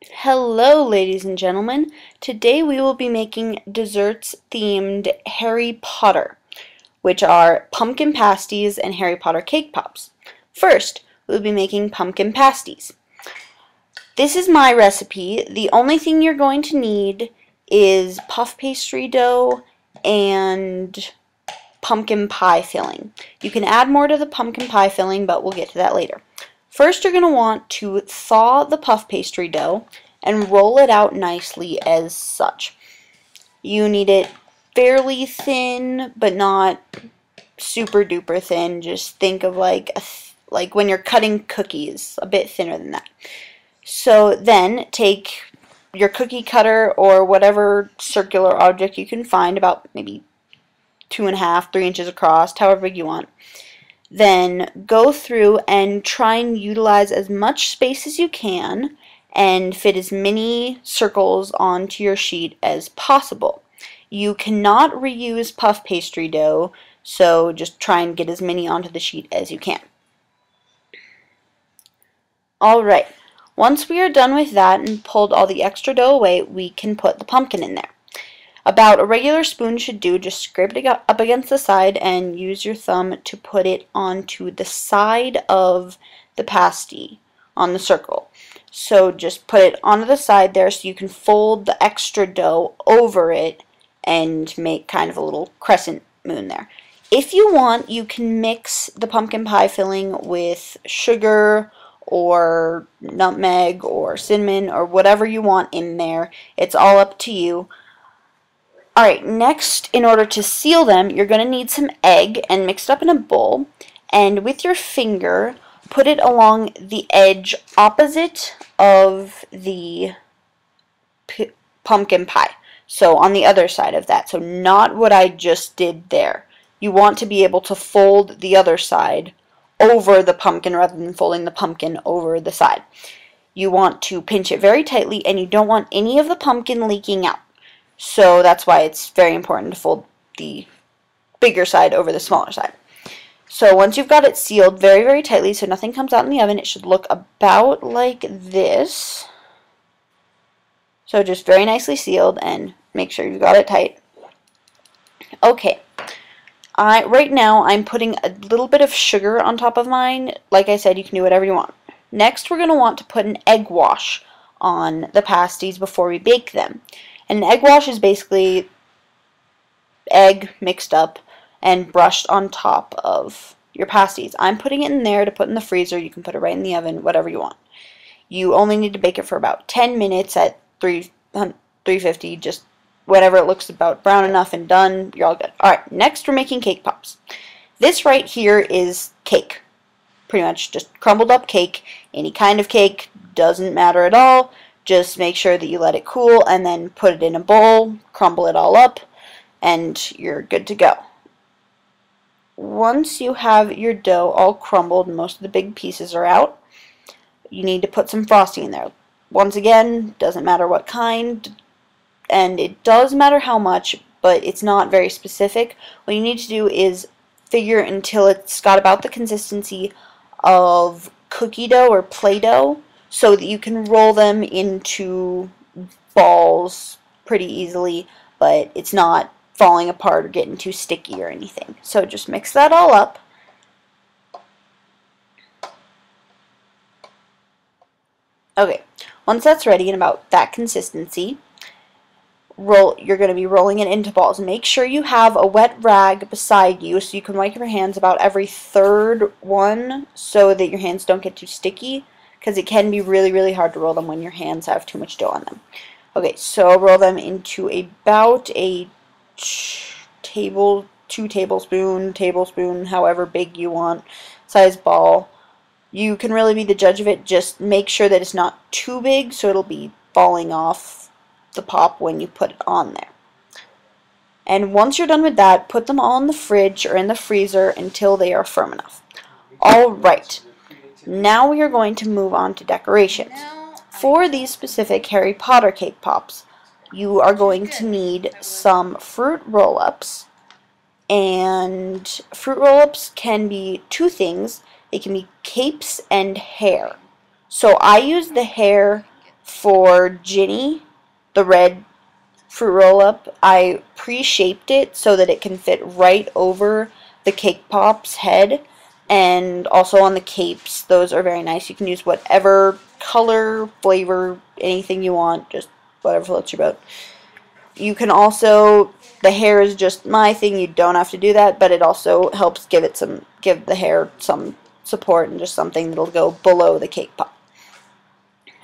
Hello, ladies and gentlemen. Today we will be making desserts themed Harry Potter, which are pumpkin pasties and Harry Potter cake pops. First, we'll be making pumpkin pasties. This is my recipe. The only thing you're going to need is puff pastry dough and pumpkin pie filling. You can add more to the pumpkin pie filling, but we'll get to that later. First, you're going to want to thaw the puff pastry dough and roll it out nicely as such. You need it fairly thin, but not super duper thin. Just think of like when you're cutting cookies, a bit thinner than that. So then take your cookie cutter or whatever circular object you can find, about maybe 2.5, 3 inches across, however big you want. Then go through and try and utilize as much space as you can and fit as many circles onto your sheet as possible. You cannot reuse puff pastry dough, so just try and get as many onto the sheet as you can. Alright, once we are done with that and pulled all the extra dough away, we can put the pumpkin in there. About a regular spoon should do. Just scrape it up against the side and use your thumb to put it onto the side of the pasty on the circle. So just put it onto the side there so you can fold the extra dough over it and make kind of a little crescent moon there. If you want, you can mix the pumpkin pie filling with sugar or nutmeg or cinnamon or whatever you want in there. It's all up to you. Alright, next, in order to seal them, you're going to need some egg and mix it up in a bowl. And with your finger, put it along the edge opposite of the pumpkin pie. So on the other side of that. So not what I just did there. You want to be able to fold the other side over the pumpkin rather than folding the pumpkin over the side. You want to pinch it very tightly, and you don't want any of the pumpkin leaking out. So that's why it's very important to fold the bigger side over the smaller side. So once you've got it sealed very, very tightly so nothing comes out in the oven, it should look about like this. So just very nicely sealed, and make sure you've got it tight. Okay. Right now I'm putting a little bit of sugar on top of mine. Like I said, you can do whatever you want. Next, we're going to want to put an egg wash on the pasties before we bake them. And an egg wash is basically egg mixed up and brushed on top of your pasties. I'm putting it in there to put in the freezer. You can put it right in the oven, whatever you want. You only need to bake it for about 10 minutes at 350, just whenever it looks about brown enough and done, you're all good. Alright, next we're making cake pops. This right here is cake. Pretty much just crumbled up cake. Any kind of cake, doesn't matter at all. Just make sure that you let it cool and then put it in a bowl, crumble it all up, and you're good to go. Once you have your dough all crumbled and most of the big pieces are out, you need to put some frosting in there. Once again, doesn't matter what kind, and it does matter how much, but it's not very specific. What you need to do is figure until it's got about the consistency of cookie dough or Play-Doh, so that you can roll them into balls pretty easily, but it's not falling apart or getting too sticky or anything. So just mix that all up. Okay, once that's ready and about that consistency, you're going to be rolling it into balls. Make sure you have a wet rag beside you so you can wipe your hands about every third one so that your hands don't get too sticky, because it can be really, really hard to roll them when your hands have too much dough on them. Okay, so roll them into about a tablespoon, however big you want, size ball. You can really be the judge of it. Just make sure that it's not too big so it'll be falling off the pop when you put it on there. And once you're done with that, put them all in the fridge or in the freezer until they are firm enough. Alright. Now we are going to move on to decorations. For these specific Harry Potter cake pops, you are going to need some fruit roll-ups. And fruit roll-ups can be two things. They can be capes and hair. So I use the hair for Ginny, the red fruit roll-up, I pre-shaped it so that it can fit right over the cake pop's head, and also on the capes. Those are very nice. You can use whatever color, flavor, anything you want, just whatever floats your boat. You can also, the hair is just my thing, you don't have to do that, but it also helps give the hair some support and just something that'll go below the cake pop.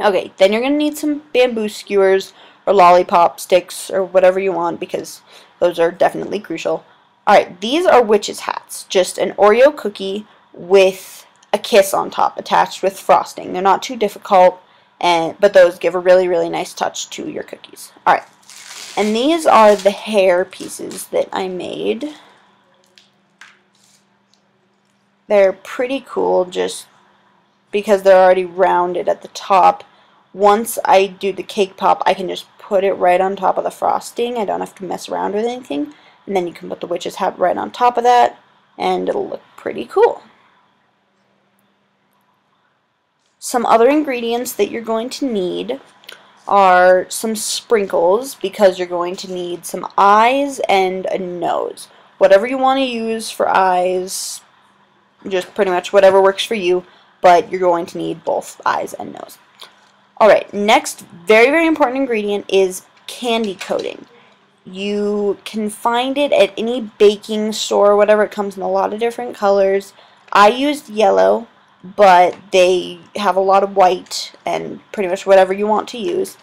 Okay, then you're going to need some bamboo skewers or lollipop sticks or whatever you want, because those are definitely crucial. Alright, these are witches' hats. Just an Oreo cookie with a kiss on top attached with frosting. They're not too difficult, but those give a really, really nice touch to your cookies. Alright, and these are the hair pieces that I made. They're pretty cool just because they're already rounded at the top. Once I do the cake pop, I can just put it right on top of the frosting. I don't have to mess around with anything. And then you can put the witch's hat right on top of that, and it'll look pretty cool. Some other ingredients that you're going to need are some sprinkles, because you're going to need some eyes and a nose. Whatever you want to use for eyes, just pretty much whatever works for you, but you're going to need both eyes and nose. Alright, next very, very important ingredient is candy coating. You can find it at any baking store or whatever. It comes in a lot of different colors. I used yellow, but they have a lot of white and pretty much whatever you want to use.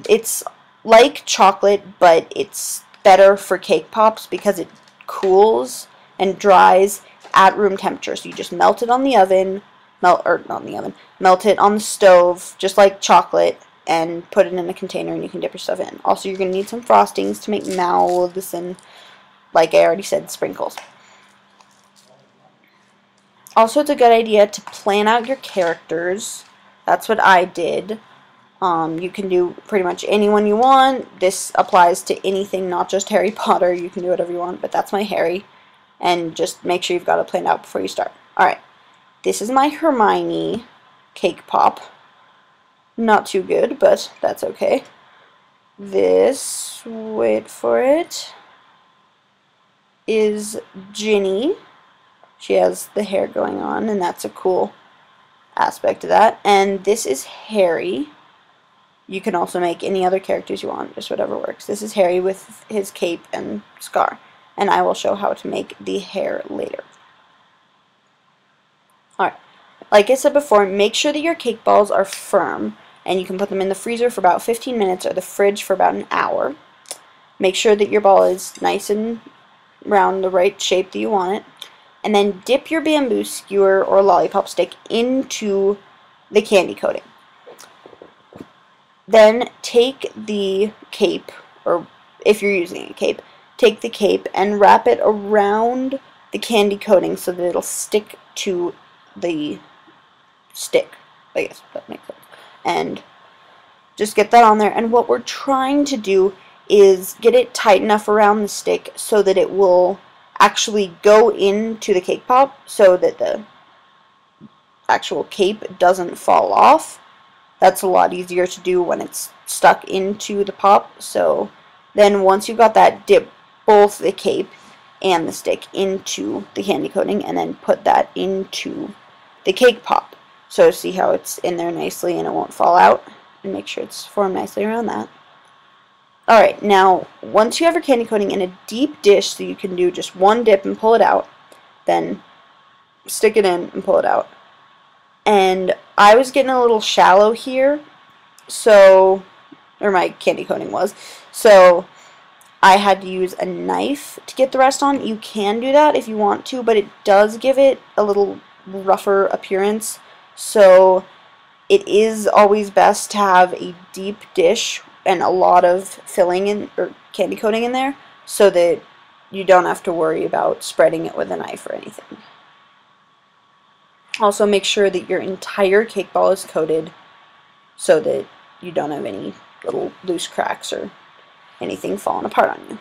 It's like chocolate, but it's better for cake pops because it cools and dries at room temperature. So you just melt it on the oven, melt it on the stove, just like chocolate, and put it in a container and you can dip your stuff in. Also, you're going to need some frostings to make mouths and, like I already said, sprinkles. Also, it's a good idea to plan out your characters. That's what I did. You can do pretty much anyone you want. This applies to anything, not just Harry Potter. You can do whatever you want, but that's my Harry. And just make sure you've got it planned out before you start. Alright, this is my Hermione cake pop. Not too good, but that's okay. This, wait for it, is Ginny. She has the hair going on, and that's a cool aspect of that. And this is Harry. You can also make any other characters you want, just whatever works. This is Harry with his cape and scar, and I will show how to make the hair later. Alright, like I said before, make sure that your cake balls are firm, and you can put them in the freezer for about 15 minutes or the fridge for about an hour. Make sure that your ball is nice and round, the right shape that you want it. And then dip your bamboo skewer or lollipop stick into the candy coating. Then take the cape, or if you're using a cape, take the cape and wrap it around the candy coating so that it'll stick to the stick. I guess that makes sense. And just get that on there. And what we're trying to do is get it tight enough around the stick so that it will actually go into the cake pop so that the actual cape doesn't fall off. That's a lot easier to do when it's stuck into the pop. So then once you've got that, dip both the cape and the stick into the candy coating and then put that into the cake pop. So see how it's in there nicely and it won't fall out, and make sure it's formed nicely around that. Alright, now once you have your candy coating in a deep dish so you can do just one dip and pull it out, then stick it in and pull it out. And I was getting a little shallow here, so, or my candy coating was, so I had to use a knife to get the rest on. You can do that if you want to, but it does give it a little rougher appearance, so it is always best to have a deep dish and a lot of filling in, or candy coating in there, so that you don't have to worry about spreading it with a knife or anything. Also, make sure that your entire cake ball is coated so that you don't have any little loose cracks or anything falling apart on you.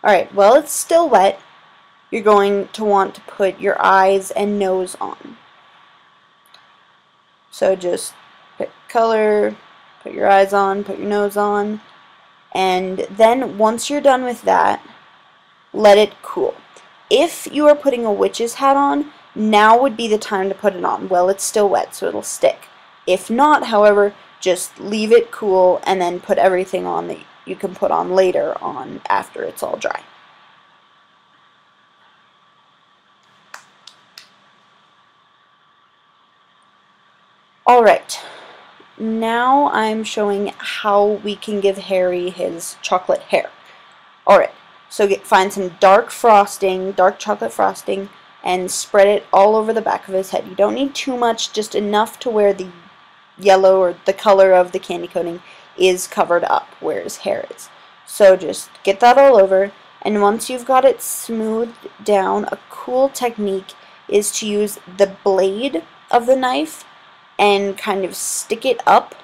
Alright, while it's still wet, you're going to want to put your eyes and nose on. So just pick color, put your eyes on, put your nose on, and then once you're done with that, let it cool. If you are putting a witch's hat on, now would be the time to put it on. Well, it's still wet, so it'll stick. If not, however, just leave it cool and then put everything on that you can put on later on after it's all dry. Alright, now I'm showing how we can give Harry his chocolate hair. Alright, so find some dark frosting, dark chocolate frosting, and spread it all over the back of his head. You don't need too much, just enough to where the yellow or the color of the candy coating is covered up where his hair is. So just get that all over, and once you've got it smoothed down, a cool technique is to use the blade of the knife and kind of stick it up,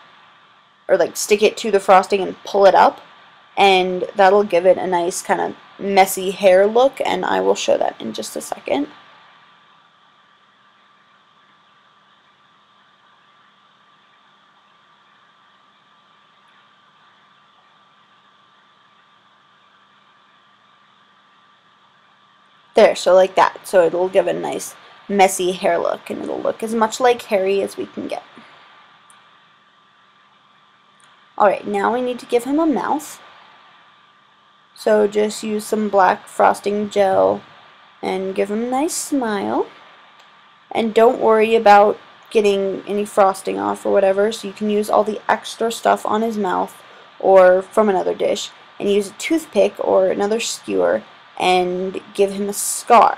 or like stick it to the frosting and pull it up, and that'll give it a nice kind of messy hair look, and I will show that in just a second. There, so like that. So it'll give a nice messy hair look, and it'll look as much like Harry as we can get. Alright, now we need to give him a mouth. So just use some black frosting gel and give him a nice smile. And don't worry about getting any frosting off or whatever, so you can use all the extra stuff on his mouth or from another dish and use a toothpick or another skewer and give him a scar.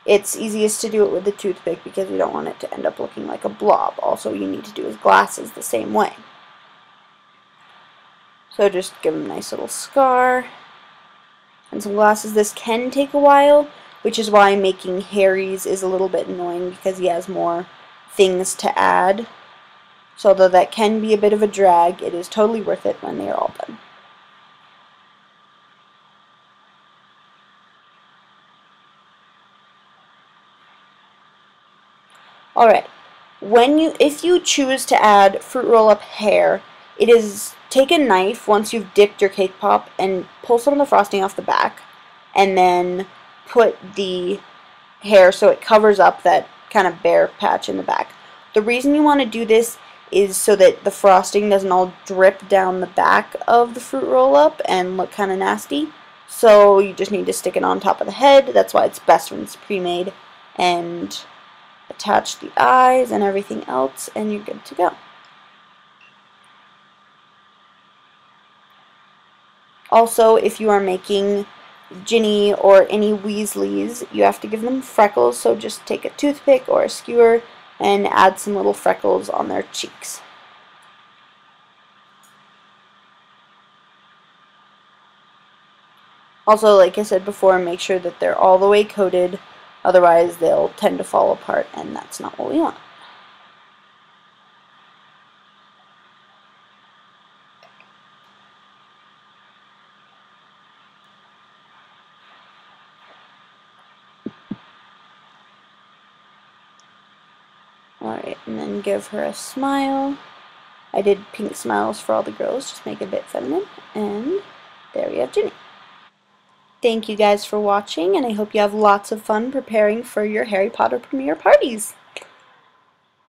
It's easiest to do it with the toothpick because you don't want it to end up looking like a blob. Also, you need to do his glasses the same way. So just give him a nice little scar and some glasses. This can take a while, which is why making Harry's is a little bit annoying because he has more things to add. So although that can be a bit of a drag, it is totally worth it when they are all done. Alright, if you choose to add fruit roll-up hair, it is take a knife once you've dipped your cake pop and pull some of the frosting off the back, and then put the hair so it covers up that kind of bare patch in the back. The reason you want to do this is so that the frosting doesn't all drip down the back of the fruit roll-up and look kind of nasty. So you just need to stick it on top of the head. That's why it's best when it's pre-made. And attach the eyes and everything else, and you're good to go. Also, if you are making Ginny or any Weasleys, you have to give them freckles, so just take a toothpick or a skewer and add some little freckles on their cheeks. Also, like I said before, make sure that they're all the way coated, otherwise they'll tend to fall apart, and that's not what we want. Alright, and then give her a smile. I did pink smiles for all the girls, just make it a bit feminine, and there we have Ginny. Thank you guys for watching, and I hope you have lots of fun preparing for your Harry Potter premiere parties.